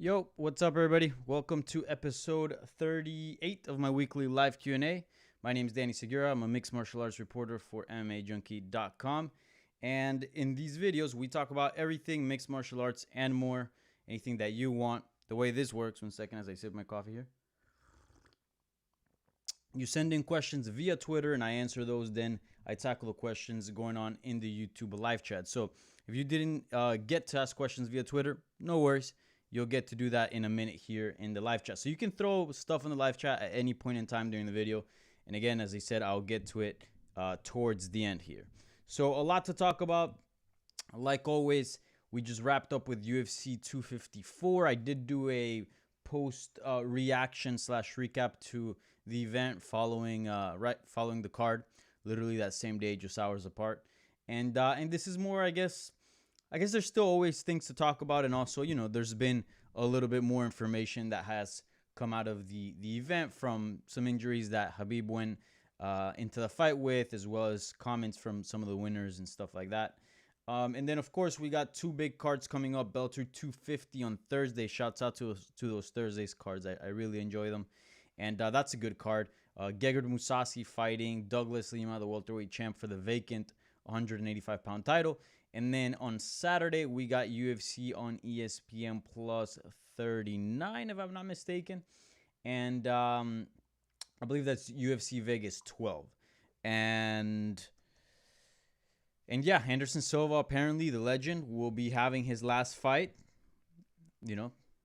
Yo, what's up, everybody? Welcome to episode 38 of my weekly live Q&A. My name is Danny Segura. I'm a mixed martial arts reporter for MMAJunkie.com. And in these videos, we talk about everything mixed martial arts and more, anything that you want. The way this works, one second as I sip my coffee here. You send in questions via Twitter and I answer those. Then I tackle the questions going on in the YouTube live chat. So if you didn't get to ask questions via Twitter, no worries. You'll get to do that in a minute here in the live chat. So you can throw stuff in the live chat at any point in time during the video. And again, as I said, I'll get to it towards the end here. So a lot to talk about. Like always, we just wrapped up with UFC 254. I did do a post reaction / recap to the event following the card, literally that same day, just hours apart. And this is more, I guess there's still always things to talk about, and also, there's been a little bit more information that has come out of the event from some injuries that Khabib went into the fight with, as well as comments from some of the winners and stuff like that. And then, of course, we got two big cards coming up. Bellator 250 on Thursday. Shouts out to those Thursdays cards. I really enjoy them. And that's a good card. Gegard Mousasi fighting Douglas Lima, the welterweight champ, for the vacant 185-pound title. And then on Saturday, we got UFC on ESPN Plus 39, if I'm not mistaken. And I believe that's UFC Vegas 12. And yeah, Anderson Silva, apparently the legend, will be having his last fight,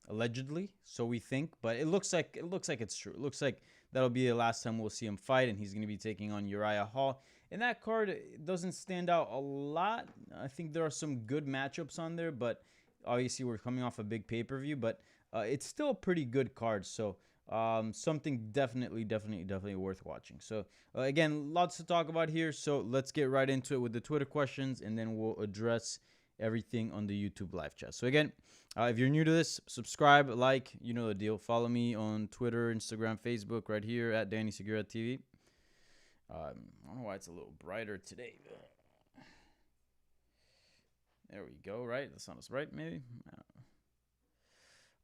allegedly. So we think, but it looks like it's true. It looks like that'll be the last time we'll see him fight, and he's going to be taking on Uriah Hall. And that card doesn't stand out a lot. I think there are some good matchups on there, but obviously we're coming off a big pay-per-view, but it's still a pretty good card. So something definitely worth watching. So again, lots to talk about here. So let's get right into it with the Twitter questions, and then we'll address everything on the YouTube live chat. So again, if you're new to this, subscribe, like, you know the deal. Follow me on Twitter, Instagram, Facebook, right here at Danny Segura TV. I don't know why it's a little brighter today. There we go, right? That's not as bright, maybe?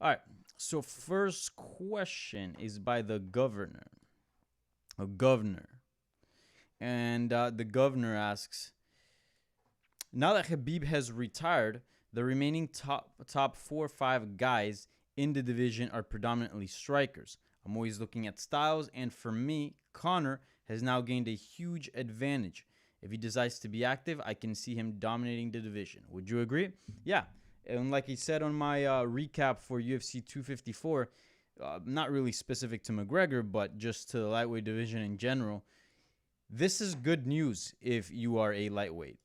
All right, so first question is by the governor. And the governor asks, now that Khabib has retired, the remaining top 4 or 5 guys in the division are predominantly strikers. I'm always looking at styles, and for me, Conor has now gained a huge advantage. If he decides to be active, I can see him dominating the division. Would you agree? Yeah. And like he said on my recap for UFC 254, not really specific to McGregor, but just to the lightweight division in general, this is good news if you are a lightweight.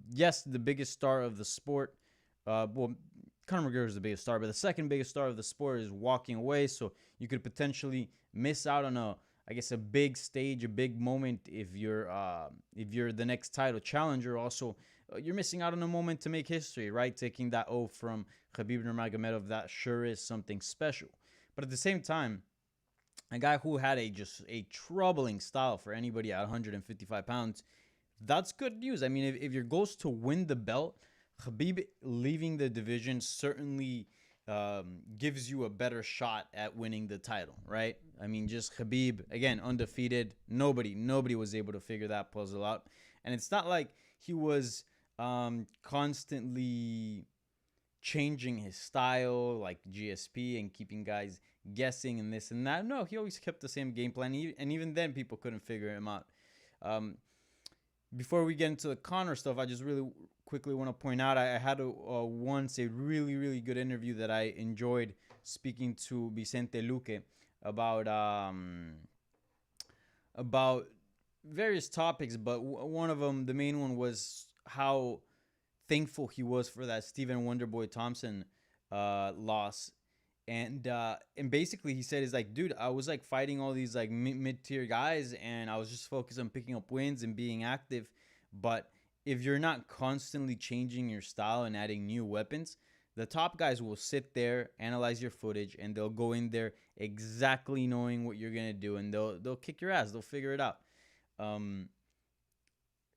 Yes, the biggest star of the sport, Conor McGregor is the biggest star, but the second biggest star of the sport is walking away, so you could potentially miss out on a big stage, a big moment if you're the next title challenger. Also, you're missing out on a moment to make history, right? Taking that O from Khabib Nurmagomedov, that sure is something special. But at the same time, a guy who had a troubling style for anybody at 155 pounds, that's good news. I mean, if your goal is to win the belt, Khabib leaving the division certainly gives you a better shot at winning the title, right? I mean, just Khabib, again, undefeated. Nobody was able to figure that puzzle out. And it's not like he was constantly changing his style like GSP and keeping guys guessing and this and that. No, he always kept the same game plan, and even then people couldn't figure him out. Before we get into the Conor stuff, I just really quickly want to point out I had once a really good interview that I enjoyed speaking to Vicente Luque about various topics, but one of them, the main one, was how thankful he was for that Stephen Wonderboy Thompson loss. And basically he said, is like, dude, I was like fighting all these like mid-tier guys, and I was just focused on picking up wins and being active. But if you're not constantly changing your style and adding new weapons, the top guys will sit there, analyze your footage, and they'll go in there exactly knowing what you're gonna do, and they'll kick your ass. They'll figure it out.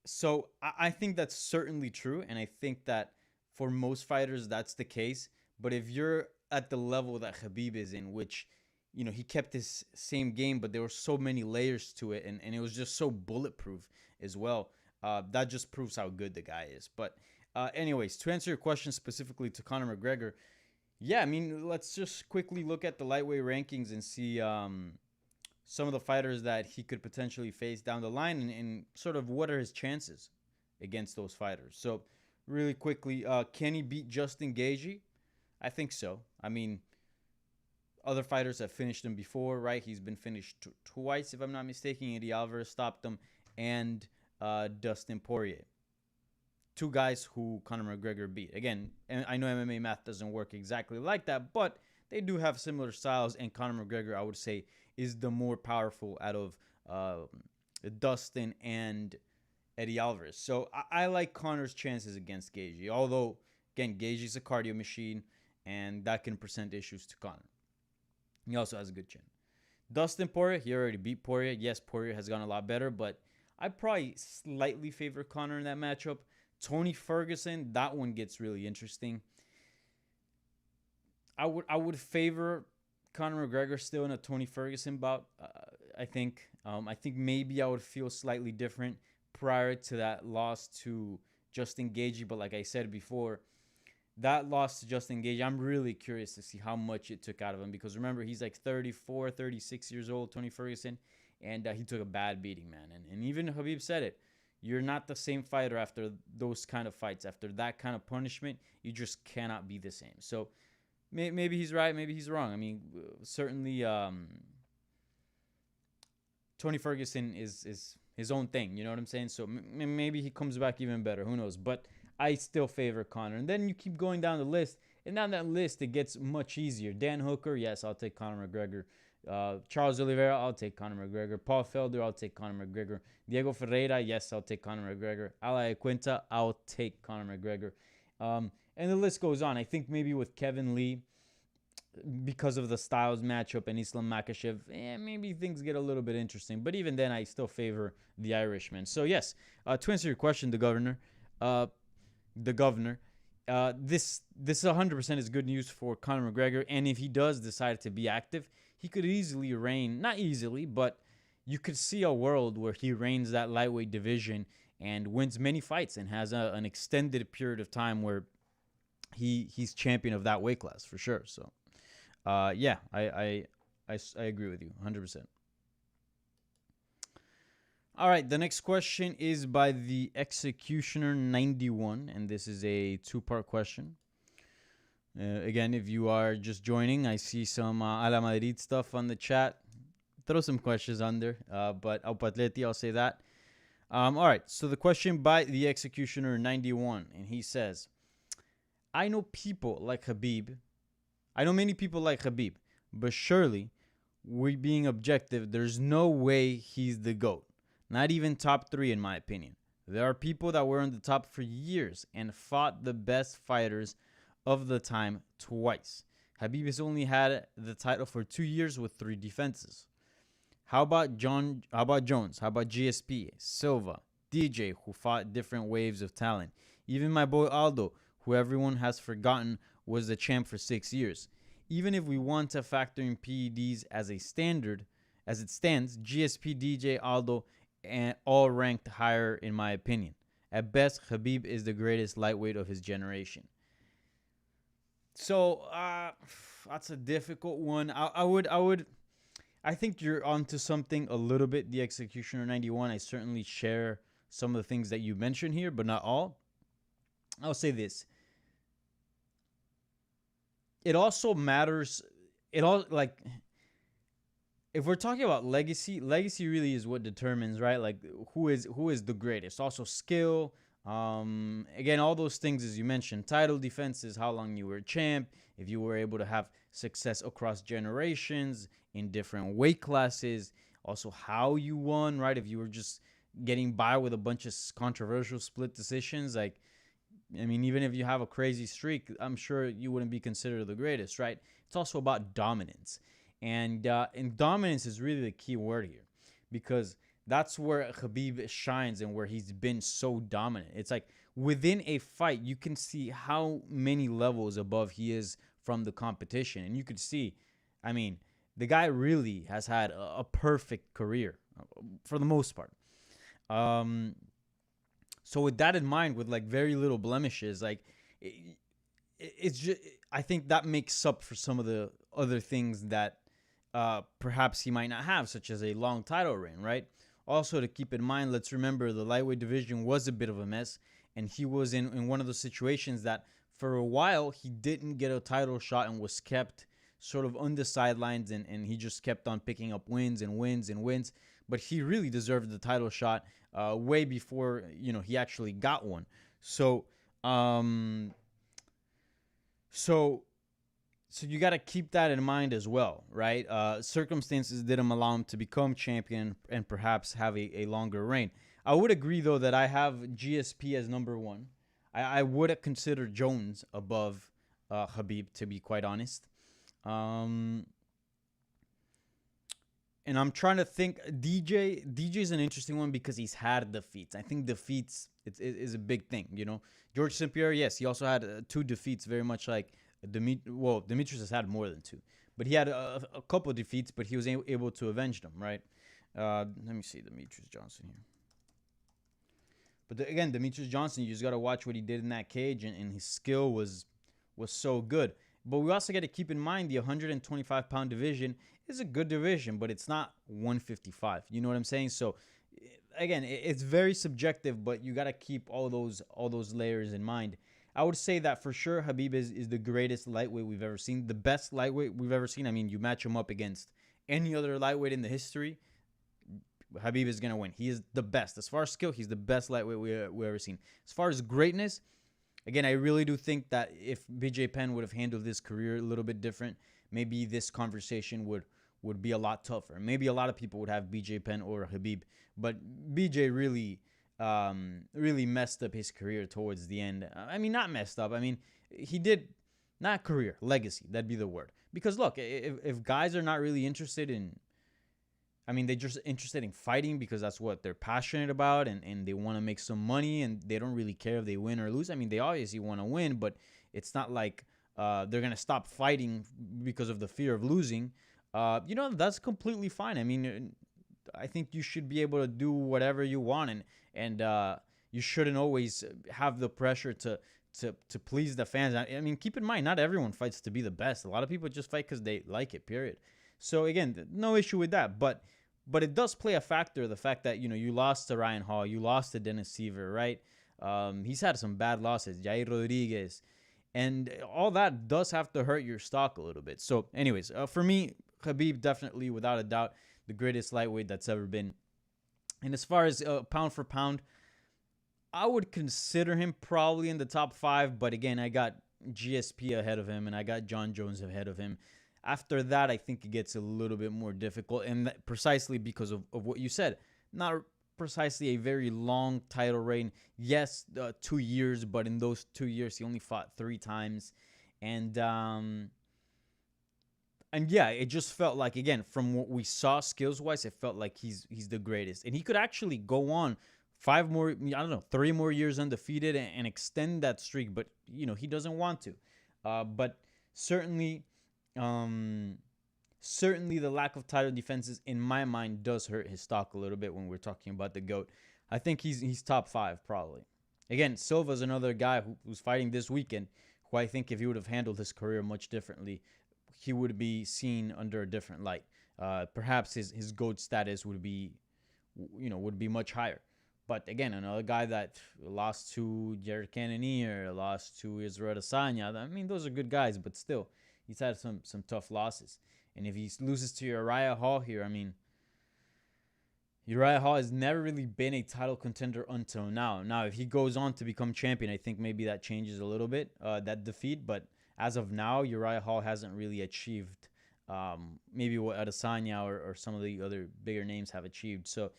So I think that's certainly true, and I think that for most fighters that's the case. But if you're at the level that Khabib is in, which, he kept his same game, but there were so many layers to it, and it was just so bulletproof as well. That just proves how good the guy is. But anyways, to answer your question specifically to Conor McGregor, yeah, I mean, let's just quickly look at the lightweight rankings and see some of the fighters that he could potentially face down the line, and sort of what are his chances against those fighters. So really quickly, can he beat Justin Gaethje? I think so. I mean, other fighters have finished him before, right? He's been finished twice, if I'm not mistaken. Eddie Alvarez stopped him, and Dustin Poirier. Two guys who Conor McGregor beat. Again, I know MMA math doesn't work exactly like that, but they do have similar styles, and Conor McGregor, I would say, is the more powerful out of Dustin and Eddie Alvarez. So I like Conor's chances against Gaethje, although, again, Gaethje's a cardio machine, and that can present issues to Conor. He also has a good chin. Dustin Poirier, he already beat Poirier. Yes, Poirier has gone a lot better, but I probably slightly favor Conor in that matchup. Tony Ferguson, that one gets really interesting. I would favor Conor McGregor still in a Tony Ferguson bout. I think maybe I would feel slightly different prior to that loss to Justin Gaethje, but like I said before, that loss to Justin Gaethje, I'm really curious to see how much it took out of him, because remember, he's like 34, 36 years old, Tony Ferguson, and he took a bad beating, man. And even Khabib said it. You're not the same fighter after those kind of fights. After that kind of punishment, you just cannot be the same. So maybe he's right, maybe he's wrong. I mean, certainly Tony Ferguson is his own thing. You know what I'm saying? So maybe he comes back even better. Who knows? But I still favor Conor. And then you keep going down the list. And down that list, it gets much easier. Dan Hooker, yes, I'll take Conor McGregor. Charles Oliveira, I'll take Conor McGregor. Paul Felder, I'll take Conor McGregor. Diego Ferreira, yes, I'll take Conor McGregor. Ala Quinta, I'll take Conor McGregor. And the list goes on. I think maybe with Kevin Lee, because of the Styles matchup, and Islam Makhachev, maybe things get a little bit interesting. But even then, I still favor the Irishman. So yes, to answer your question, the governor, this 100% is good news for Conor McGregor. And if he does decide to be active, he could easily reign, not easily, but you could see a world where he reigns that lightweight division and wins many fights and has an extended period of time where he's champion of that weight class for sure. So yeah, I agree with you 100%. All right, the next question is by the Executioner 91, and this is a two-part question. Again, if you are just joining, I see some a la Madrid stuff on the chat. Throw some questions under, but Au Patleti, I'll say that. All right, so the question by the Executioner 91, and he says, I know many people like Khabib, but surely, we being objective, there's no way he's the GOAT. Not even top 3, in my opinion. There are people that were in the top for years and fought the best fighters of the time twice. Khabib has only had the title for 2 years with 3 defenses. How about Jones? How about GSP, Silva, DJ, who fought different waves of talent? Even my boy Aldo, who everyone has forgotten was the champ for 6 years. Even if we want to factor in PEDs as a standard, as it stands, GSP, DJ, Aldo, and all ranked higher in my opinion. At best, Khabib is the greatest lightweight of his generation. So that's a difficult one. I think you're onto something a little bit, the Executioner 91. I certainly share some of the things that you mentioned here, but not all. I'll say this. It also matters. If we're talking about legacy really is what determines, right? Like who is the greatest. Also skill. Again, all those things as you mentioned. Title, defenses, how long you were champ, if you were able to have success across generations in different weight classes, also how you won, right? If you were just getting by with a bunch of controversial split decisions, like, I mean, even if you have a crazy streak, I'm sure you wouldn't be considered the greatest, right? It's also about dominance. And dominance is really the key word here, because that's where Khabib shines and where he's been so dominant. It's like within a fight, you can see how many levels above he is from the competition. And you could see, I mean, the guy really has had a perfect career for the most part. Um, so with that in mind, with like very little blemishes, like it, it's just, I think that makes up for some of the other things that perhaps he might not have, such as a long title reign, right? Also, to keep in mind, let's remember the lightweight division was a bit of a mess, and he was in one of those situations that for a while he didn't get a title shot and was kept sort of on the sidelines, and he just kept on picking up wins and wins and wins. But he really deserved the title shot way before he actually got one. So, so so you got to keep that in mind as well, right? Circumstances didn't allow him to become champion and perhaps have a longer reign. I would agree, though, that I have GSP as number one. I would consider Jones above Khabib, to be quite honest. Um, and I'm trying to think. DJ is an interesting one because he's had defeats. I think defeats is a big thing. George St. Pierre, yes, he also had two defeats, very much like Demetrius has had more than two, but he had a couple of defeats, but he was able to avenge them, right? Let me see Demetrius Johnson here. But again, Demetrius Johnson, you just got to watch what he did in that cage, and his skill was so good. But we also got to keep in mind the 125-pound division is a good division, but it's not 155. You know what I'm saying? So again, it's very subjective, but you got to keep all those layers in mind. I would say that for sure Khabib is the greatest lightweight we've ever seen, the best lightweight we've ever seen. I mean, you match him up against any other lightweight in the history, Khabib is going to win. He is the best. As far as skill, he's the best lightweight we've ever seen. As far as greatness, again, I really do think that if BJ Penn would have handled his career a little bit different, maybe this conversation would be a lot tougher. Maybe a lot of people would have BJ Penn or Khabib, but BJ really messed up his career towards the end. I mean, not messed up. I mean, he did, not career, legacy. That'd be the word. Because look, if guys are not really interested in, I mean, they're just interested in fighting because that's what they're passionate about, and they want to make some money, and they don't really care if they win or lose. I mean, they obviously want to win, but it's not like they're going to stop fighting because of the fear of losing. That's completely fine. I mean, I think you should be able to do whatever you want, and you shouldn't always have the pressure to please the fans. I mean, keep in mind, not everyone fights to be the best. A lot of people just fight because they like it, period. So again, no issue with that, but it does play a factor, the fact that you lost to Ryan Hall, you lost to Dennis Seaver, right? He's had some bad losses, Jair Rodriguez, and all that does have to hurt your stock a little bit. So anyways, for me, Khabib definitely, without a doubt, the greatest lightweight that's ever been. And as far as pound for pound, I would consider him probably in the top 5, but again, I got GSP ahead of him, and I got John Jones ahead of him. After that, I think it gets a little bit more difficult, and precisely because of what you said. Not precisely a very long title reign. Yes, 2 years, but in those 2 years, he only fought 3 times. And yeah, it just felt like, again, from what we saw skills-wise, it felt like he's the greatest. And he could actually go on 3 more years undefeated and extend that streak, but, he doesn't want to. But certainly the lack of title defenses, in my mind, does hurt his stock a little bit when we're talking about the GOAT. I think he's top 5, probably. Again, Silva's another guy who's fighting this weekend, who I think if he would have handled his career much differently, he would be seen under a different light. Perhaps his GOAT status would be much higher. But again, another guy that lost to Jared Cannonier, lost to Israel Adesanya. I mean, those are good guys, but still, he's had some tough losses. And if he loses to Uriah Hall here, I mean, Uriah Hall has never really been a title contender until now. Now, if he goes on to become champion, I think maybe that changes a little bit, that defeat. But as of now, Uriah Hall hasn't really achieved maybe what Adesanya or some of the other bigger names have achieved. So,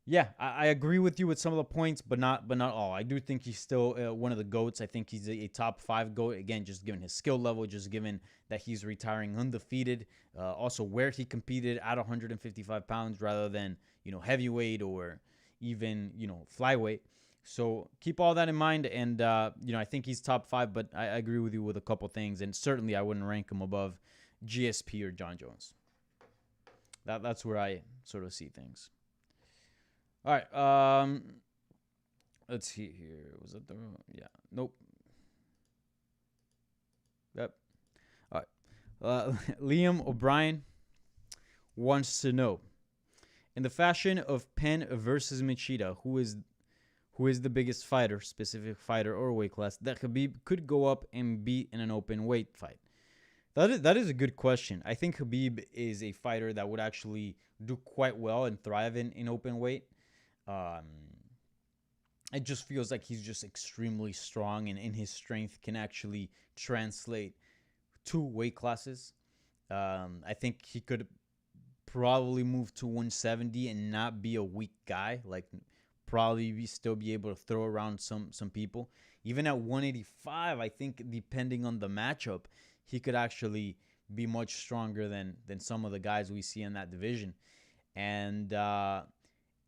yeah, I agree with you with some of the points, but not all. I do think he's still one of the GOATs. I think he's a top 5 GOAT. Again, just given his skill level, just given that he's retiring undefeated. Also, where he competed at 155 pounds rather than heavyweight or even flyweight. So keep all that in mind. And, I think he's top 5, but I agree with you with a couple things. And certainly I wouldn't rank him above GSP or John Jones. That's where I sort of see things. All right. Let's see here. Was it the... Yeah. Nope. Yep. All right. Liam O'Brien wants to know, in the fashion of Penn versus Machida, who is the biggest fighter, specific fighter or weight class, that Khabib could go up and beat in an open weight fight? That is a good question. I think Khabib is a fighter that would actually do quite well and thrive in open weight. Um, it just feels like he's just extremely strong, and in his strength can actually translate to weight classes. I think he could probably move to 170 and not be a weak guy. Like, probably still be able to throw around some people. Even at 185, I think depending on the matchup, he could actually be much stronger than some of the guys we see in that division. And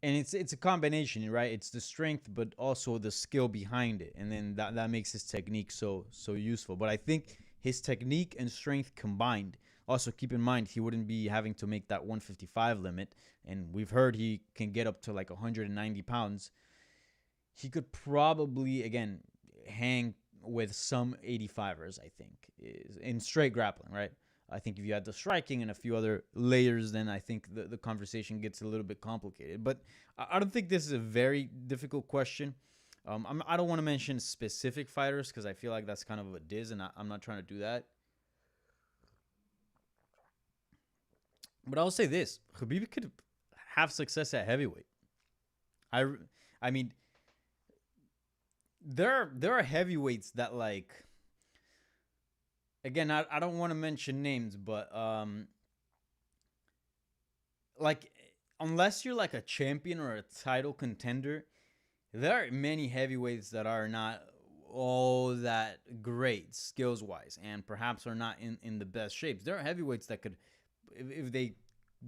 it's a combination, right? It's the strength, but also the skill behind it, and then that makes his technique so useful. But I think his technique and strength combined. Also, keep in mind, he wouldn't be having to make that 155 limit, and we've heard he can get up to like 190 pounds. He could probably, again, hang with some 85ers, I think, is in straight grappling, right? I think if you had the striking and a few other layers, then I think the conversation gets a little bit complicated. But I don't think this is a very difficult question. I don't want to mention specific fighters because I feel like that's kind of a diz, and I'm not trying to do that. But I'll say this: Khabib could have success at heavyweight. I mean, there are heavyweights that, like, again, I don't want to mention names, but like, unless you're like a champion or a title contender, there are many heavyweights that are not all that great skills wise, and perhaps are not in the best shapes. There are heavyweights that could, if they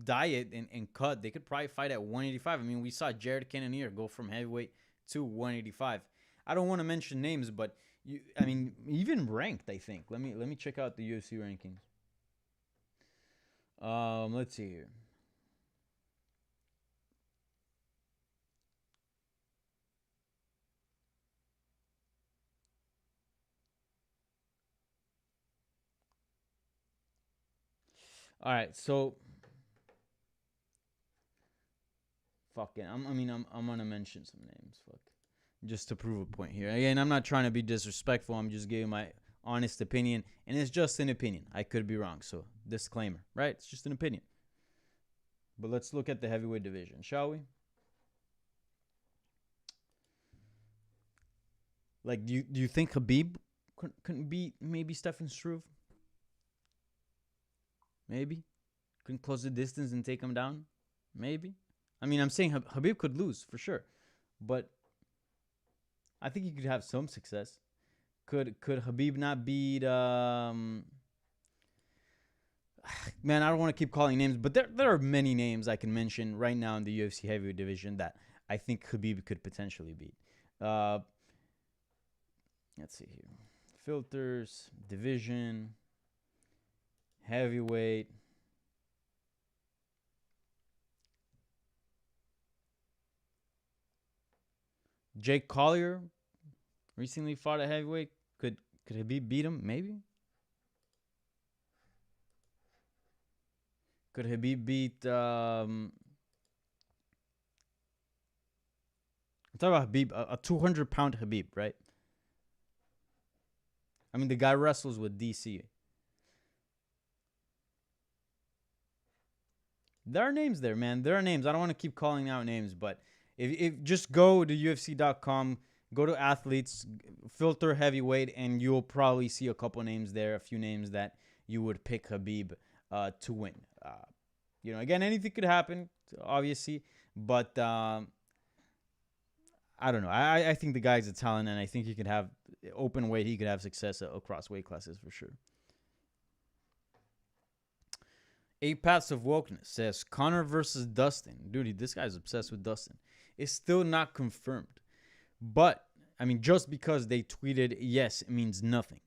diet and cut, they could probably fight at 185. I mean, we saw Jared Cannonier go from heavyweight to 185. I don't want to mention names, but even ranked, I think. Let me check out the UFC rankings. Let's see here. All right, so fucking, I'm gonna mention some names, fuck, just to prove a point here. Again, I'm not trying to be disrespectful. I'm just giving my honest opinion, and it's just an opinion. I could be wrong, so disclaimer, right? It's just an opinion. But let's look at the heavyweight division, shall we? Like, do you think Khabib couldn't beat maybe Stefan Struve? Maybe couldn't close the distance and take him down. Maybe. I mean, I'm saying Khabib could lose for sure, but I think he could have some success. Could Khabib not beat? Man, I don't want to keep calling names, but there are many names I can mention right now in the UFC heavyweight division that I think Khabib could potentially beat. Let's see here. Filters, division, heavyweight. Jake Collier recently fought at heavyweight. Could Khabib beat him? Maybe. Could Khabib beat? I'm talking about Khabib, a 200-pound Khabib, right? I mean, the guy wrestles with DC. There are names there, man. There are names. I don't want to keep calling out names, but if just go to UFC.com, go to athletes, filter heavyweight, and you'll probably see a couple names there, a few names that you would pick Khabib to win. Again, anything could happen, obviously, but I don't know. I think the guy's a talent, and I think he could have open weight. He could have success across weight classes for sure. 8 Paths of Wokeness says Conor versus Dustin. Dude, this guy's obsessed with Dustin. It's still not confirmed, But, I mean, just because they tweeted yes, it means nothing.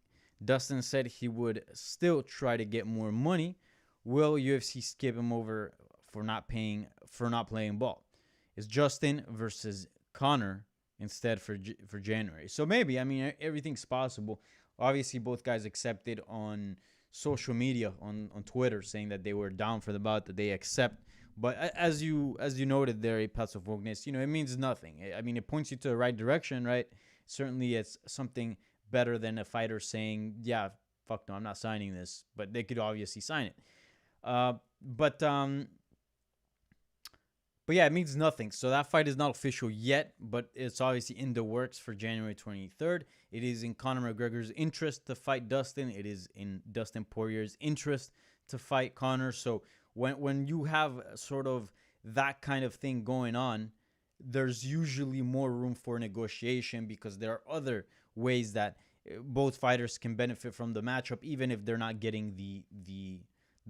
Dustin said he would still try to get more money. Will UFC skip him over for not playing ball? It's Justin versus Connor instead for January. So maybe, I mean, everything's possible. Obviously, both guys accepted on social media, on Twitter, saying that they were down for the bout, that they accept. But as you noted there, a passive wokeness, it means nothing. I mean, it points you to the right direction, right? Certainly, it's something better than a fighter saying, "Yeah, fuck no, I'm not signing this." But they could obviously sign it. Uh, but but yeah, it means nothing. So that fight is not official yet, but it's obviously in the works for January 23rd. It is in Conor McGregor's interest to fight Dustin. It is in Dustin Poirier's interest to fight Conor. So when you have sort of that kind of thing going on, there's usually more room for negotiation because there are other ways that both fighters can benefit from the matchup, even if they're not getting the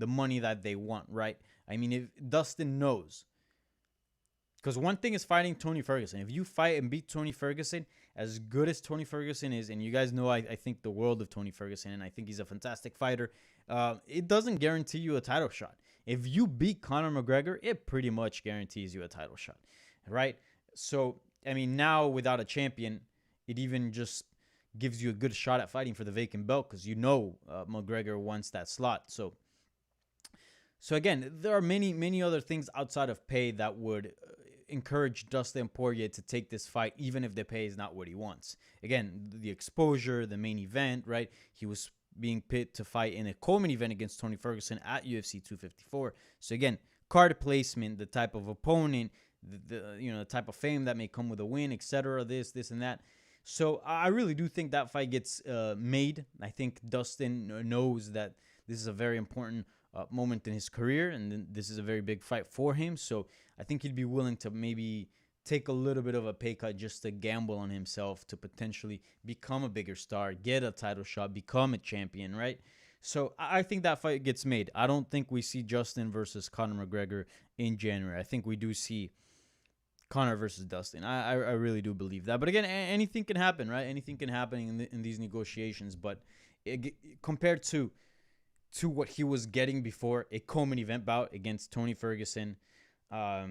money that they want, right? I mean, if Dustin knows, because one thing is fighting Tony Ferguson. If you fight and beat Tony Ferguson, as good as Tony Ferguson is, and you guys know I think the world of Tony Ferguson, and I think he's a fantastic fighter, it doesn't guarantee you a title shot. If you beat Conor McGregor, it pretty much guarantees you a title shot, right? So, I mean, now without a champion, it even just gives you a good shot at fighting for the vacant belt because McGregor wants that slot. So again, there are many other things outside of pay that would encourage Dustin Poirier to take this fight, even if the pay is not what he wants. Again, the exposure, the main event, right? He was being picked to fight in a co-main event against Tony Ferguson at UFC 254. So again, card placement, the type of opponent, the type of fame that may come with a win, etc. This, and that. So I really do think that fight gets made. I think Dustin knows that this is a very important moment in his career, and this is a very big fight for him. So I think he'd be willing to maybe take a little bit of a pay cut just to gamble on himself to potentially become a bigger star, get a title shot, become a champion, right? So I think that fight gets made. I don't think we see Justin versus Conor McGregor in January. I think we do see Conor versus Dustin. I really do believe that. But again, anything can happen, right? Anything can happen in these negotiations. But compared to what he was getting before, a co-main event bout against Tony Ferguson, now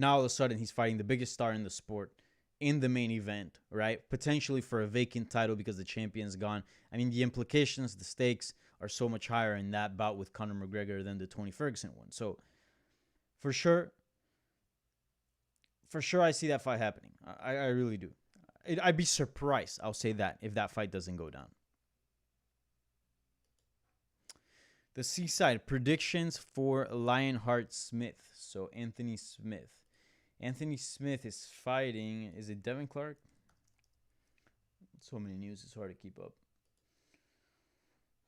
all of a sudden he's fighting the biggest star in the sport in the main event, right? Potentially for a vacant title because the champion's gone. I mean, the implications, the stakes are so much higher in that bout with Conor McGregor than the Tony Ferguson one. So for sure, I see that fight happening. I really do. I'd be surprised, I'll say that, if that fight doesn't go down. The Seaside predictions for Lionheart Smith. So Anthony Smith. Anthony Smith is fighting. Is it Devin Clark? So many news, it's hard to keep up.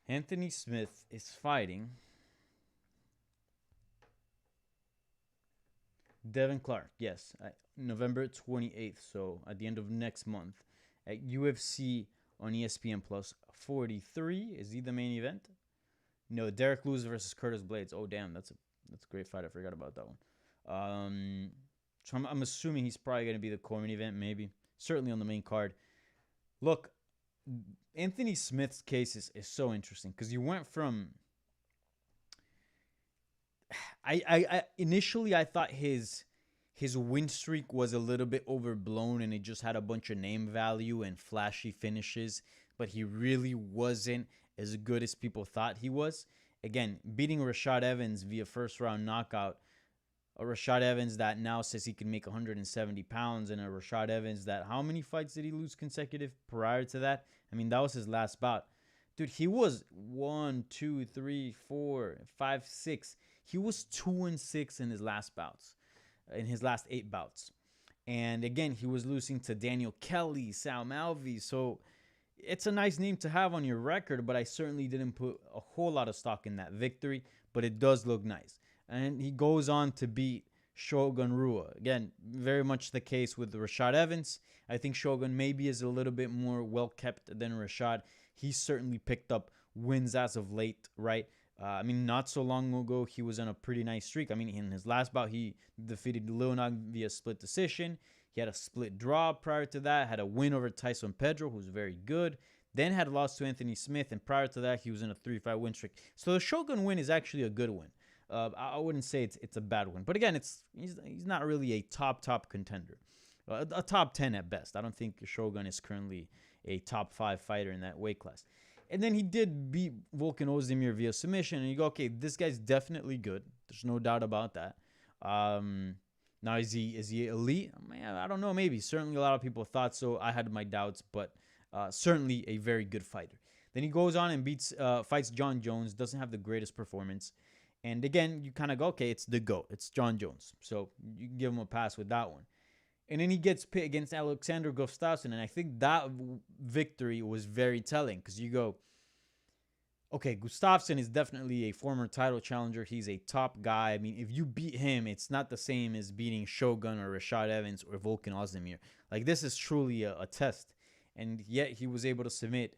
Anthony Smith is fighting Devin Clark. Yes, November 28th. So at the end of next month at UFC on ESPN Plus 43. Is he the main event? No, Derek Lewis versus Curtis Blades. Oh, damn, that's a great fight. I forgot about that one. So I'm assuming he's probably going to be the co-main event, maybe. Certainly on the main card. Look, Anthony Smith's case is so interesting because you went from... I initially, I thought his win streak was a little bit overblown and it just had a bunch of name value and flashy finishes, but he really wasn't as good as people thought he was. Again, beating Rashad Evans via first round knockout, a Rashad Evans that now says he can make 170 pounds, and a Rashad Evans that, how many fights did he lose consecutive prior to that? I mean, that was his last bout. Dude, he was 1, 2, 3, 4, 5, 6. He was 2-6 in his last bouts, in his last 8 bouts. And again, he was losing to Daniel Kelly, Sal Malvi. So it's a nice name to have on your record, but I certainly didn't put a whole lot of stock in that victory, but it does look nice. And he goes on to beat Shogun Rua. Again, very much the case with Rashad Evans. I think Shogun maybe is a little bit more well-kept than Rashad. He's certainly picked up wins as of late, right? I mean, not so long ago, he was on a pretty nice streak. I mean, in his last bout, he defeated Leonard via split decision. He had a split draw prior to that, had a win over Tyson Pedro, who's very good. Then had lost to Anthony Smith, and prior to that, he was in a 3-5 win streak. So the Shogun win is actually a good win. I wouldn't say it's a bad win, but again, he's not really a top contender, a top 10 at best. I don't think Shogun is currently a top 5 fighter in that weight class. And then he did beat Volkan Ozdemir via submission, and you go, okay, this guy's definitely good. There's no doubt about that. Now is he elite? I don't know. Maybe. Certainly, a lot of people thought so. I had my doubts, but certainly a very good fighter. Then he goes on and fights John Jones. Doesn't have the greatest performance. And again, you kind of go, okay, it's the GOAT. It's John Jones. So you can give him a pass with that one. And then he gets pit against Alexander Gustafsson. And I think that victory was very telling because you go, okay, Gustafsson is definitely a former title challenger. He's a top guy. I mean, if you beat him, it's not the same as beating Shogun or Rashad Evans or Volkan Ozdemir. Like, this is truly a test. And yet he was able to submit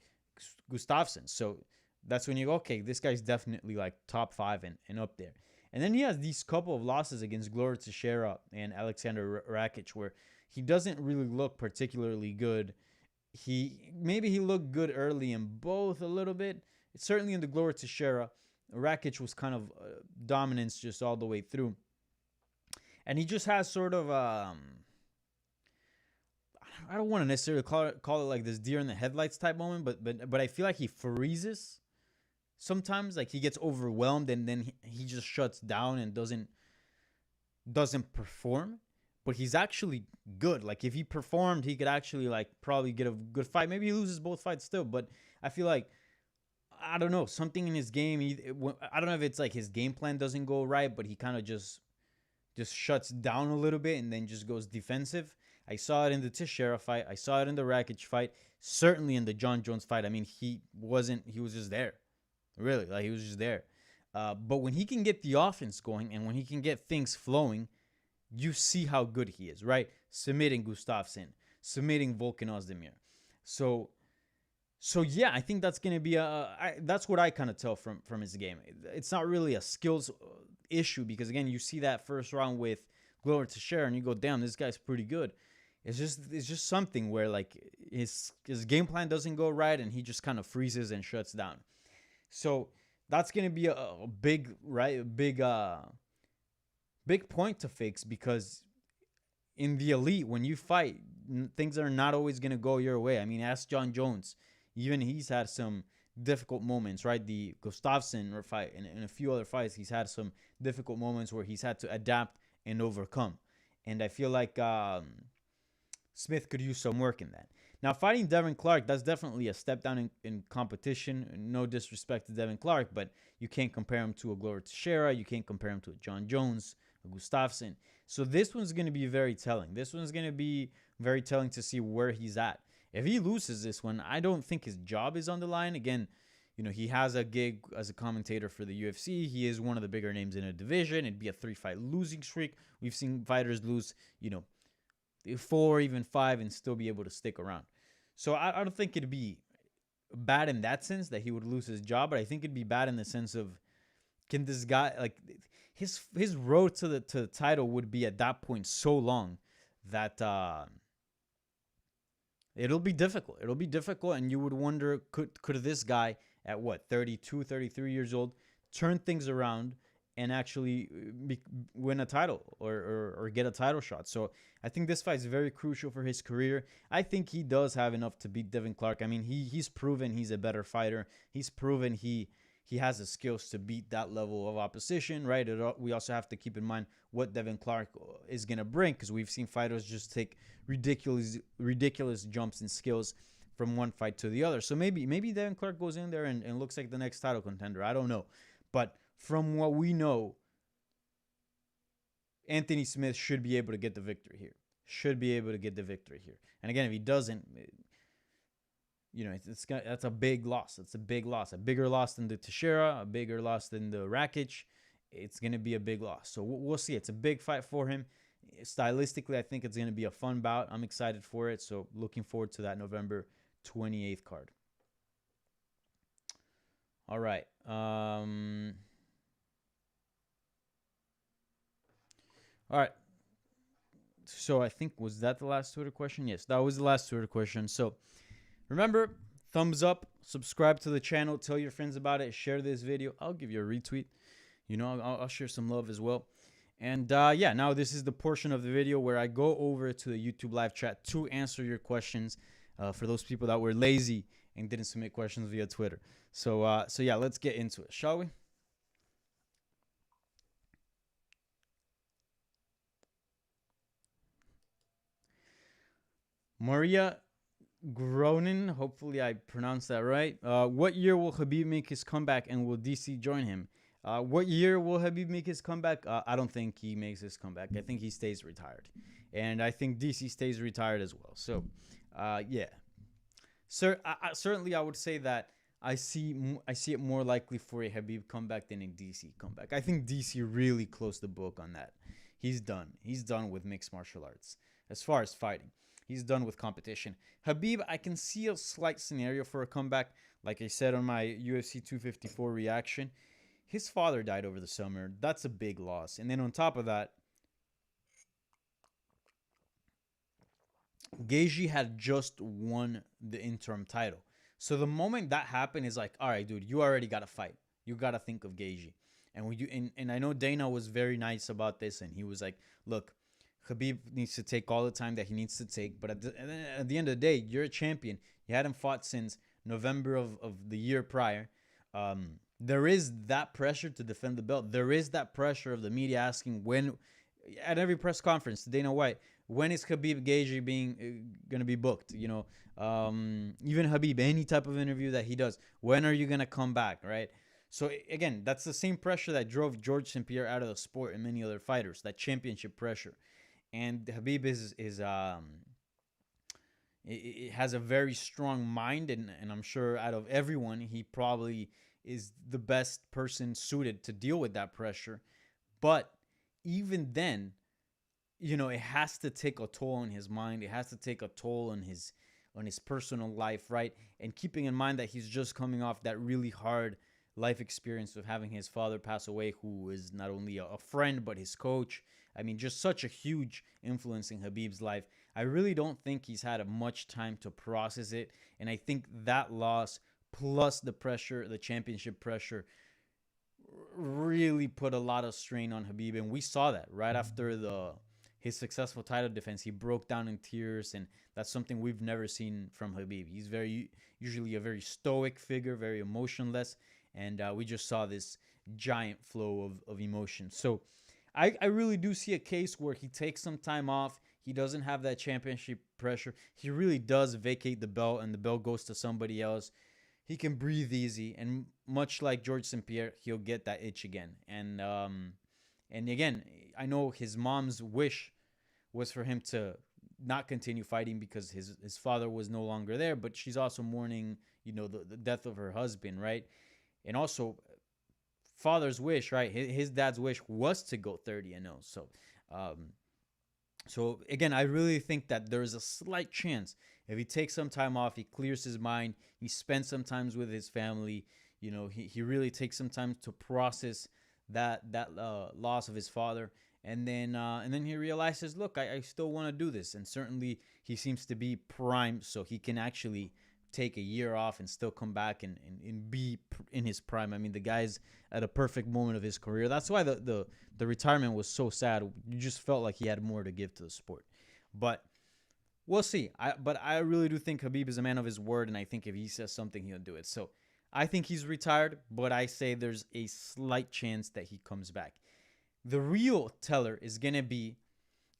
Gustafsson. So that's when you go, okay, this guy's definitely like top 5 and up there. And then he has these couple of losses against Glover Teixeira and Alexander Rakic where he doesn't really look particularly good. Maybe he looked good early in both a little bit. Certainly in the Glover Teixeira, Rakic was kind of dominance just all the way through. And he just has sort of, I don't want to necessarily call it like this deer in the headlights type moment, but I feel like he freezes sometimes. Like he gets overwhelmed and then he just shuts down and doesn't perform. But he's actually good. Like if he performed, he could actually like probably get a good fight. Maybe he loses both fights still, but I feel like, I don't know, something in his game. I don't know if it's like his game plan doesn't go right, but he kind of just shuts down a little bit and then just goes defensive. I saw it in the Teixeira fight. I saw it in the Rakic fight. Certainly in the John Jones fight. I mean, he was just there. Really, like he was just there. But when he can get the offense going and when he can get things flowing, you see how good he is, right? Submitting Gustafsson, submitting Volkan Ozdemir. So yeah, I think that's gonna be that's what I kind of tell from his game. It's not really a skills issue because again, you see that first round with Glover Teixeira and you go, damn, this guy's pretty good. It's just something where like his game plan doesn't go right and he just kind of freezes and shuts down. So that's gonna be a big point to fix because in the elite, when you fight, things are not always gonna go your way. I mean, ask John Jones. Even he's had some difficult moments, right? The Gustafsson fight and a few other fights, he's had some difficult moments where he's had to adapt and overcome. And I feel like Smith could use some work in that. Now, fighting Devin Clark, that's definitely a step down in competition. No disrespect to Devin Clark, but you can't compare him to a Glover Teixeira. You can't compare him to a John Jones, a Gustafsson. So this one's going to be very telling. This one's going to be very telling to see where he's at. If he loses this one, I don't think his job is on the line. Again, you know, he has a gig as a commentator for the UFC. He is one of the bigger names in a division. It'd be a 3-fight losing streak. We've seen fighters lose, 4, even 5, and still be able to stick around. So I don't think it'd be bad in that sense that he would lose his job, but I think it'd be bad in the sense of, can this guy, like, his road to the title would be at that point so long that it'll be difficult. It'll be difficult, and you would wonder, could this guy at 32, 33 years old turn things around and actually win a title or get a title shot? So I think this fight is very crucial for his career. I think he does have enough to beat Devin Clark. I mean, he's proven he's a better fighter. He's proven he has the skills to beat that level of opposition, right? We also have to keep in mind what Devin Clark is going to bring, because we've seen fighters just take ridiculous jumps in skills from one fight to the other. So maybe Devin Clark goes in there and looks like the next title contender. I don't know. But from what we know, Anthony Smith should be able to get the victory here. And again, if he doesn't, that's a big loss. It's a big loss. A bigger loss than the Teixeira, a bigger loss than the Rakic. It's going to be a big loss. So we'll see. It's a big fight for him. Stylistically, I think it's going to be a fun bout. I'm excited for it. So looking forward to that November 28th card. All right. All right. So I think, was that the last Twitter question? Yes, that was the last Twitter question. So remember, thumbs up, subscribe to the channel, tell your friends about it, share this video. I'll give you a retweet. I'll share some love as well. And yeah, now this is the portion of the video where I go over to the YouTube live chat to answer your questions for those people that were lazy and didn't submit questions via Twitter. So yeah, let's get into it, shall we? Maria Gronin, hopefully I pronounced that right. What year will Khabib make his comeback, and will DC join him? What year will Khabib make his comeback? I don't think he makes his comeback. I think he stays retired, and I think DC stays retired as well. So, yeah, sir. Certainly, I would say that I see it more likely for a Khabib comeback than a DC comeback. I think DC really closed the book on that. He's done. He's done with mixed martial arts as far as fighting. He's done with competition. Khabib, I can see a slight scenario for a comeback. Like I said on my UFC 254 reaction, his father died over the summer. That's a big loss. And then on top of that, Gaethje had just won the interim title. So the moment that happened is like, all right, dude, you already got to fight. You got to think of Gaethje. And I know Dana was very nice about this, and he was like, look, Khabib needs to take all the time that he needs to take. But at the end of the day, you're a champion. You hadn't fought since November of the year prior. There is that pressure to defend the belt. There is that pressure of the media asking when, at every press conference, Dana White, when is Khabib Gaethje going to be booked? Even Khabib, any type of interview that he does, when are you going to come back, right? So again, that's the same pressure that drove George St. Pierre out of the sport and many other fighters, that championship pressure. And Khabib it has a very strong mind, and I'm sure out of everyone, he probably is the best person suited to deal with that pressure. But even then, it has to take a toll on his mind. It has to take a toll on his personal life, right? And keeping in mind that he's just coming off that really hard life experience of having his father pass away, who is not only a friend but his coach. I mean, just such a huge influence in Khabib's life. I really don't think he's had much time to process it. And I think that loss, plus the pressure, the championship pressure, really put a lot of strain on Khabib. And we saw that right after his successful title defense. He broke down in tears, and that's something we've never seen from Khabib. He's usually a very stoic figure, very emotionless. And we just saw this giant flow of emotion. So I really do see a case where he takes some time off. He doesn't have that championship pressure. He really does vacate the belt, and the belt goes to somebody else. He can breathe easy, and much like George St. Pierre, he'll get that itch again. And again, I know his mom's wish was for him to not continue fighting because his father was no longer there, but she's also mourning, the death of her husband, right? And also, father's wish, right? His dad's wish was to go 30-0. So again, I really think that there is a slight chance if he takes some time off, he clears his mind, he spends some time with his family. He really takes some time to process that loss of his father, and then he realizes, look, I still want to do this, and certainly he seems to be primed, so he can actually take a year off and still come back and be in his prime. I mean, the guy's at a perfect moment of his career. That's why the retirement was so sad. You just felt like he had more to give to the sport. But we'll see. But I really do think Khabib is a man of his word, and I think if he says something, he'll do it. So I think he's retired, but I say there's a slight chance that he comes back. The real teller is going to be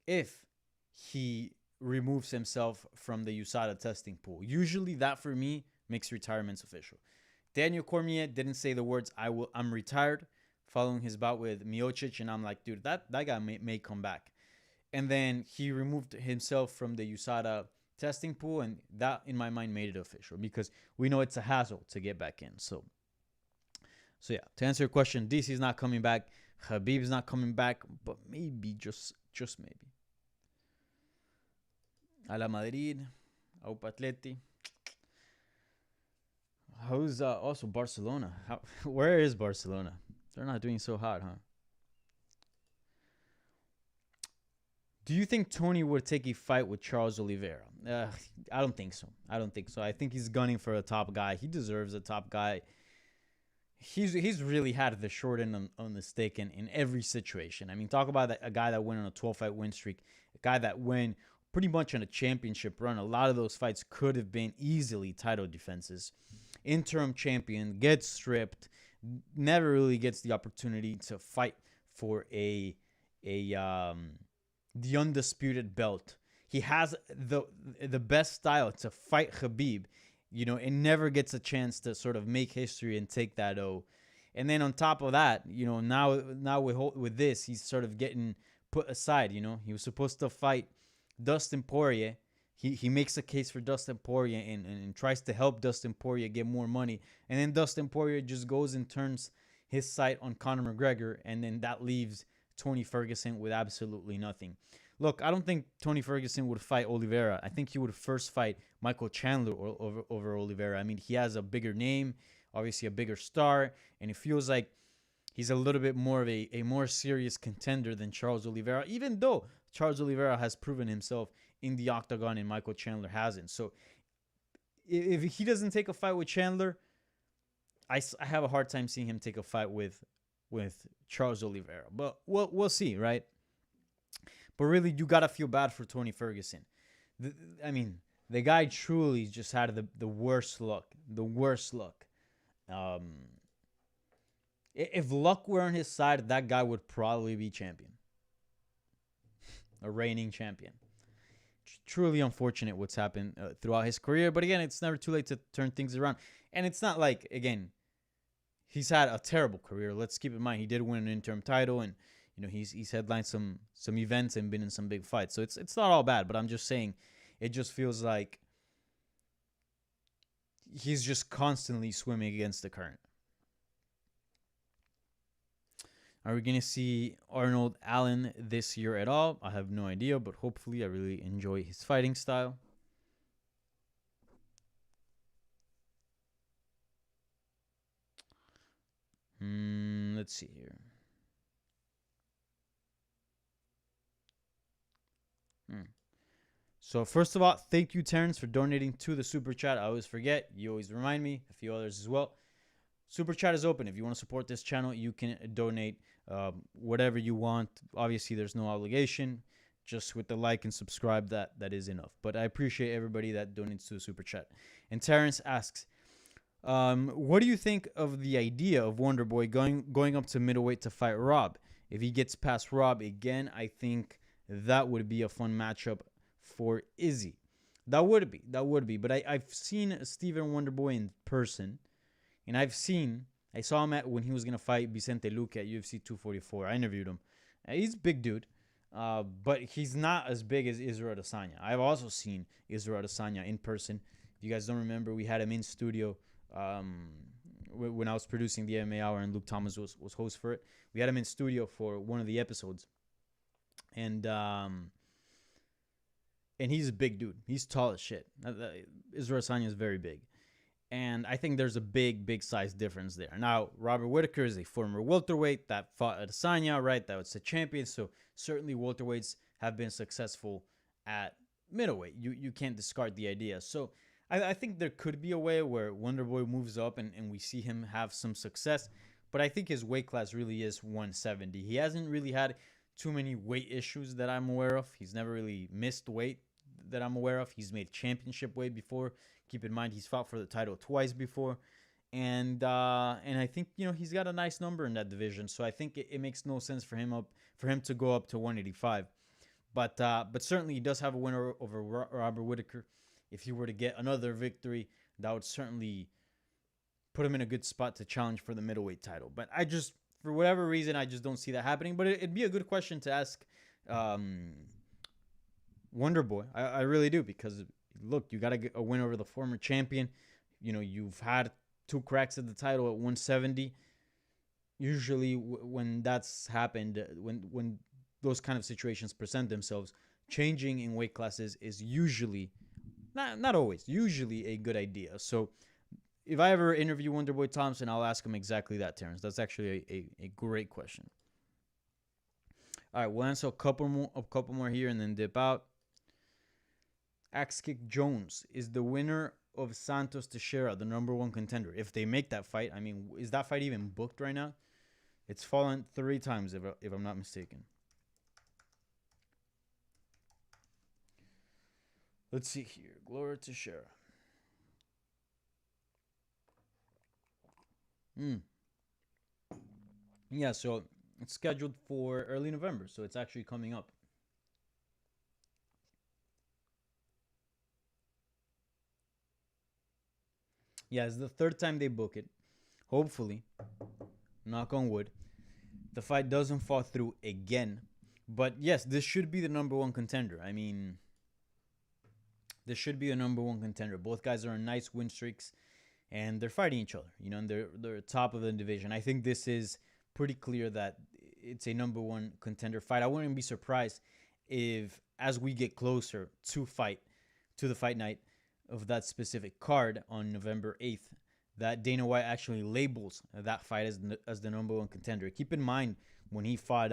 if he removes himself from the USADA testing pool. Usually that, for me, makes retirements official. Daniel Cormier didn't say the words, I'm retired, following his bout with Miocic, and I'm like, dude, that guy may come back. And then he removed himself from the USADA testing pool, and that, in my mind, made it official because we know it's a hassle to get back in. So yeah, to answer your question, DC's not coming back, Khabib's not coming back, but maybe, just maybe. A la Madrid, Aupa Atleti. How's also Barcelona? Where is Barcelona? They're not doing so hot, huh? Do you think Tony would take a fight with Charles Oliveira? I don't think so. I don't think so. I think he's gunning for a top guy. He deserves a top guy. He's really had the short end on the stick in every situation. I mean, talk about a guy that went on a 12-fight win streak, a guy that went pretty much on a championship run. A lot of those fights could have been easily title defenses. Interim champion, gets stripped, never really gets the opportunity to fight for the undisputed belt. He has the best style to fight Khabib, and never gets a chance to sort of make history and take that O. And then on top of that, now with this, he's sort of getting put aside. He was supposed to fight Dustin Poirier. He makes a case for Dustin Poirier and tries to help Dustin Poirier get more money. And then Dustin Poirier just goes and turns his sight on Conor McGregor, and then that leaves Tony Ferguson with absolutely nothing. Look, I don't think Tony Ferguson would fight Oliveira. I think he would first fight Michael Chandler over Oliveira. I mean, he has a bigger name, obviously a bigger star, and it feels like he's a little bit more of a more serious contender than Charles Oliveira, even though Charles Oliveira has proven himself in the octagon and Michael Chandler hasn't. So if he doesn't take a fight with Chandler, I have a hard time seeing him take a fight with Charles Oliveira. But we'll see, right? But really, you got to feel bad for Tony Ferguson. The guy truly just had the worst luck. The worst luck. If luck were on his side, that guy would probably be champion. A reigning champion. Truly unfortunate what's happened throughout his career. But again, it's never too late to turn things around. And it's not like, again, he's had a terrible career. Let's keep in mind, he did win an interim title, and he's headlined some events and been in some big fights. So it's not all bad, but I'm just saying it just feels like he's just constantly swimming against the current. Are we going to see Arnold Allen this year at all? I have no idea, but hopefully I really enjoy his fighting style. Let's see here. So first of all, thank you, Terrence, for donating to the Super Chat. I always forget. You always remind me. A few others as well. Super Chat is open. If you want to support this channel, you can donate whatever you want. Obviously, there's no obligation. Just with the like and subscribe, that is enough. But I appreciate everybody that donates to the Super Chat. And Terrence asks, what do you think of the idea of Wonderboy going up to middleweight to fight Rob? If he gets past Rob again, I think that would be a fun matchup for Izzy. That would be. But I've seen Steven Wonderboy in person. And I saw him when he was going to fight Vicente Luque at UFC 244. I interviewed him. He's a big dude, but he's not as big as Israel Adesanya. I've also seen Israel Adesanya in person. If you guys don't remember, we had him in studio when I was producing the MMA Hour and Luke Thomas was host for it. We had him in studio for one of the episodes. And he's a big dude. He's tall as shit. Israel Adesanya is very big. And I think there's a big size difference there. Now, Robert Whittaker is a former welterweight that fought Adesanya, right? That was the champion. So certainly welterweights have been successful at middleweight. You can't discard the idea. So I think there could be a way where Wonderboy moves up and we see him have some success. But I think his weight class really is 170. He hasn't really had too many weight issues that I'm aware of. He's never really missed weight that I'm aware of. He's made championship weight before. Keep in mind, he's fought for the title twice before. And I think, he's got a nice number in that division. So I think it makes no sense for him to go up to 185. But certainly he does have a winner over Robert Whittaker. If he were to get another victory, that would certainly put him in a good spot to challenge for the middleweight title. But for whatever reason, I just don't see that happening. But it'd be a good question to ask Wonderboy. I really do, because look, you got to get a win over the former champion. You've had 2 cracks at the title at 170. Usually when that's happened, when those kind of situations present themselves, changing in weight classes is usually, not always, usually a good idea. So if I ever interview Wonderboy Thompson, I'll ask him exactly that, Terrence. That's actually a great question. All right, we'll answer a couple more here and then dip out. Axe Kick Jones is the winner of Santos Teixeira, the number one contender. If they make that fight, I mean, is that fight even booked right now? It's fallen 3 times, if I'm not mistaken. Let's see here. Gloria Teixeira. Yeah, so it's scheduled for early November, so it's actually coming up. Yeah, it's the 3rd time they book it. Hopefully, knock on wood, the fight doesn't fall through again. But yes, this should be the number one contender. I mean, this should be the number one contender. Both guys are on nice win streaks, and they're fighting each other. You know, and they're top of the division. I think this is pretty clear that it's a number one contender fight. I wouldn't be surprised if, as we get closer to the fight night of that specific card on November 8th, that Dana White actually labels that fight as the number one contender. Keep in mind when he fought,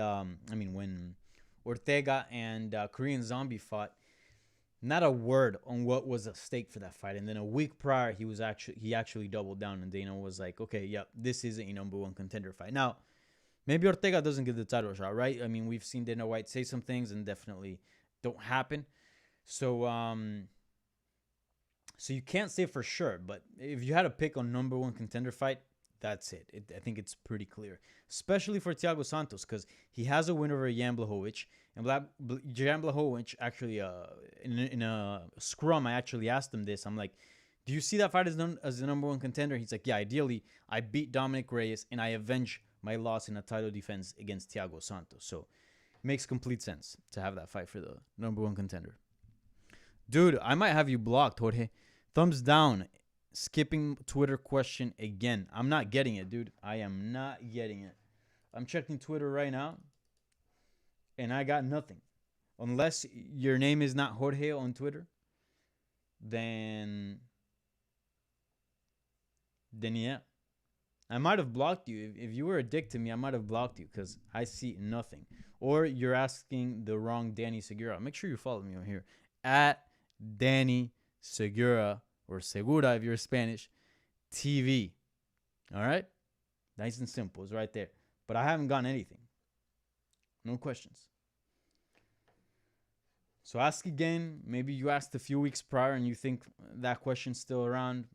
when Ortega and Korean Zombie fought, not a word on what was at stake for that fight. And then a week prior, he actually doubled down, and Dana was like, okay, yep, this is a number one contender fight. Now, maybe Ortega doesn't get the title shot, right? I mean, we've seen Dana White say some things and definitely don't happen. So, so you can't say for sure, but if you had to pick on number one contender fight, that's it. I think it's pretty clear, especially for Thiago Santos, because he has a win over Jan Blachowicz. And Jan Blachowicz actually, in a scrum, I actually asked him this. I'm like, do you see that fight as the number one contender? He's like, yeah, ideally, I beat Dominic Reyes and I avenge my loss in a title defense against Thiago Santos. So it makes complete sense to have that fight for the number one contender. Dude, I might have you blocked, Jorge. Thumbs down. Skipping Twitter question again. I'm not getting it, dude. I am not getting it. I'm checking Twitter right now, and I got nothing. Unless your name is not Jorge on Twitter, then yeah. I might have blocked you. If you were a dick to me, I might have blocked you because I see nothing. Or you're asking the wrong Danny Segura. Make sure you follow me on here. At Danny Segura, or Segura if you're Spanish, TV. All right? Nice and simple. It's right there. But I haven't gotten anything. No questions. So ask again. Maybe you asked a few weeks prior and you think that question's still around.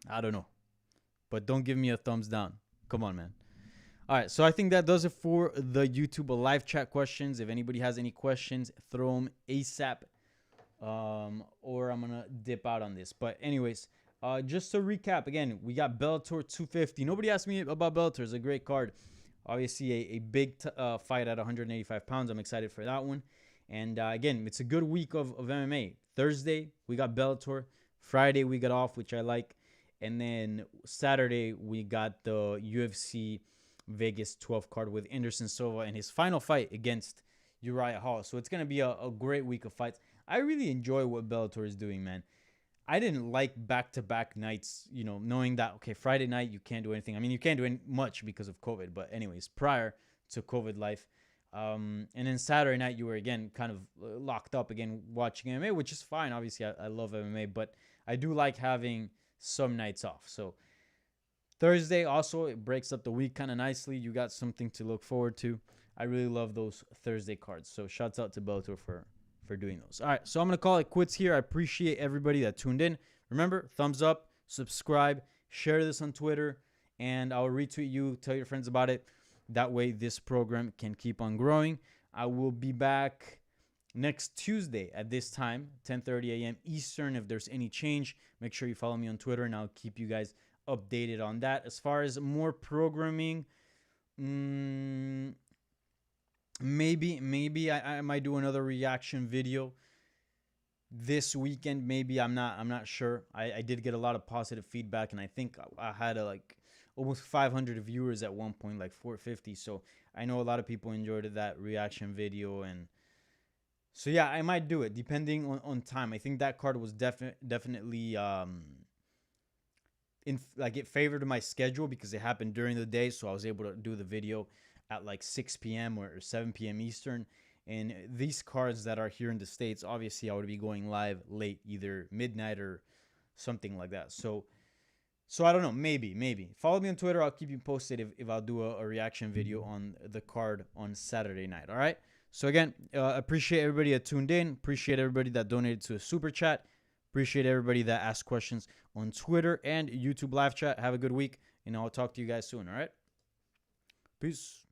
I don't know. But don't give me a thumbs down. Come on, man. All right, so I think that does it for the YouTube live chat questions. If anybody has any questions, throw them ASAP. Or I'm gonna dip out on this. But anyways, just to recap again, we got Bellator 250. Nobody asked me about Bellator. It's a great card. Obviously, a big fight at 185 pounds. I'm excited for that one. And again, it's a good week of MMA. Thursday we got Bellator. Friday we got off, which I like. And then Saturday we got the UFC Vegas 12 card with Anderson Silva and his final fight against Uriah Hall. So it's gonna be a great week of fights. I really enjoy what Bellator is doing, man. I didn't like back-to-back nights, you know, knowing that, okay, Friday night, you can't do anything. I mean, you can't do much because of COVID. But anyways, prior to COVID life. And then Saturday night, you were, again, kind of locked up again watching MMA, which is fine. Obviously, I love MMA. But I do like having some nights off. So Thursday, also, it breaks up the week kind of nicely. You got something to look forward to. I really love those Thursday cards. So shouts out to Bellator for doing those. All right, so I'm going to call it quits here. I appreciate everybody that tuned in. Remember, thumbs up, subscribe, share this on Twitter, and I'll retweet you. Tell your friends about it. That way, this program can keep on growing. I will be back next Tuesday at this time, 10:30 a.m. Eastern. If there's any change, make sure you follow me on Twitter, and I'll keep you guys updated on that. As far as more programming, maybe I might do another reaction video this weekend. Maybe I'm not sure. I did get a lot of positive feedback, and I think I had like almost 500 viewers at one point, like 450. So I know a lot of people enjoyed that reaction video, and so yeah, I might do it depending on time. I think that card was definitely it favored my schedule because it happened during the day, so I was able to do the video at like 6 p.m. or 7 p.m. Eastern. And these cards that are here in the States, obviously I would be going live late, either midnight or something like that. So I don't know. Maybe. Follow me on Twitter. I'll keep you posted if I'll do a reaction video on the card on Saturday night. All right. So again, appreciate everybody that tuned in. Appreciate everybody that donated to a super chat. Appreciate everybody that asked questions on Twitter and YouTube live chat. Have a good week, and I'll talk to you guys soon. All right. Peace.